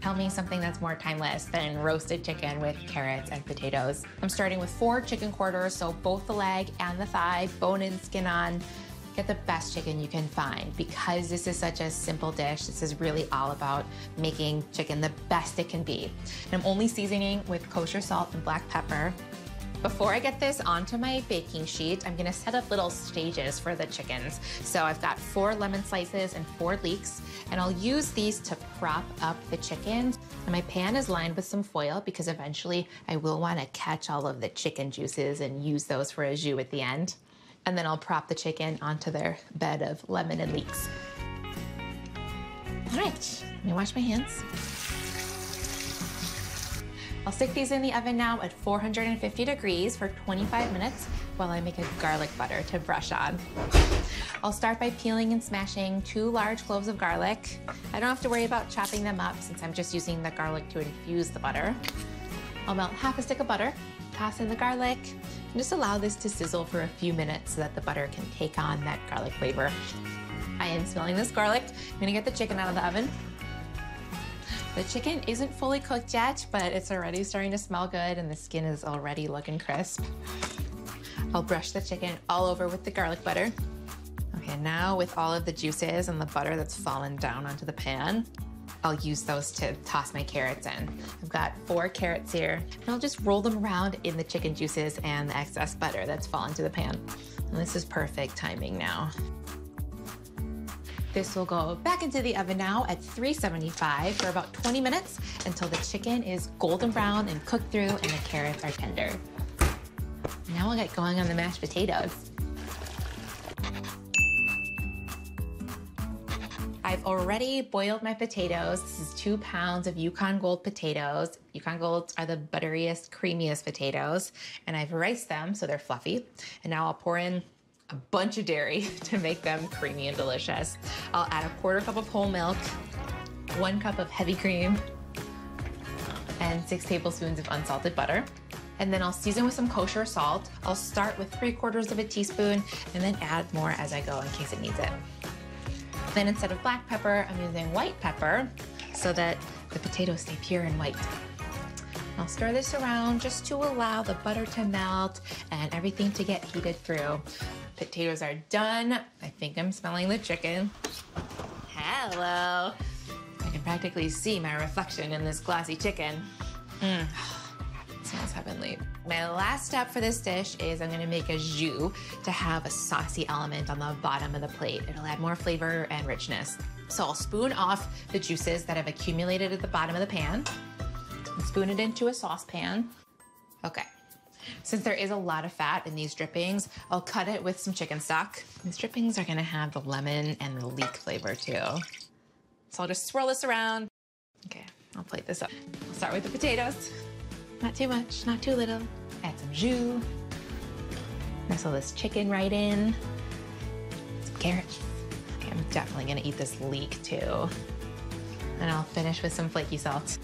Tell me something that's more timeless than roasted chicken with carrots and potatoes. I'm starting with 4 chicken quarters, so both the leg and the thigh, bone in, skin on. Get the best chicken you can find. Because this is such a simple dish, this is really all about making chicken the best it can be. And I'm only seasoning with kosher salt and black pepper. Before I get this onto my baking sheet, I'm gonna set up little stages for the chickens. So I've got 4 lemon slices and 4 leeks, and I'll use these to prop up the chicken. And my pan is lined with some foil because eventually I will wanna catch all of the chicken juices and use those for a jus at the end. And then I'll prop the chicken onto their bed of lemon and leeks. All right, let me wash my hands. I'll stick these in the oven now at 450 degrees for 25 minutes while I make a garlic butter to brush on. I'll start by peeling and smashing 2 large cloves of garlic. I don't have to worry about chopping them up since I'm just using the garlic to infuse the butter. I'll melt half a stick of butter, toss in the garlic, and just allow this to sizzle for a few minutes so that the butter can take on that garlic flavor. I am smelling this garlic. I'm gonna get the chicken out of the oven. The chicken isn't fully cooked yet, but it's already starting to smell good and the skin is already looking crisp. I'll brush the chicken all over with the garlic butter. Okay, now with all of the juices and the butter that's fallen down onto the pan, I'll use those to toss my carrots in. I've got 4 carrots here, and I'll just roll them around in the chicken juices and the excess butter that's fallen to the pan. And this is perfect timing now. This will go back into the oven now at 375 for about 20 minutes until the chicken is golden brown and cooked through and the carrots are tender. Now we'll get going on the mashed potatoes. I've already boiled my potatoes. This is 2 pounds of Yukon Gold potatoes. Yukon Golds are the butteriest, creamiest potatoes, and I've riced them so they're fluffy. And now I'll pour in a bunch of dairy to make them creamy and delicious. I'll add a 1/4 cup of whole milk, 1 cup of heavy cream, and 6 tablespoons of unsalted butter. And then I'll season with some kosher salt. I'll start with 3/4 of a teaspoon and then add more as I go in case it needs it. Then instead of black pepper, I'm using white pepper so that the potatoes stay pure and white. I'll stir this around just to allow the butter to melt and everything to get heated through. Potatoes are done. I think I'm smelling the chicken. Hello. I can practically see my reflection in this glossy chicken. It smells heavenly. My last step for this dish is I'm gonna make a jus to have a saucy element on the bottom of the plate. It'll add more flavor and richness. So I'll spoon off the juices that have accumulated at the bottom of the pan and spoon it into a saucepan. Okay. Since there is a lot of fat in these drippings, I'll cut it with some chicken stock. These drippings are gonna have the lemon and the leek flavor too. So I'll just swirl this around. Okay, I'll plate this up. I'll start with the potatoes. Not too much, not too little. Add some jus. Nestle this chicken right in. Some carrots. Okay, I'm definitely gonna eat this leek too. And I'll finish with some flaky salt.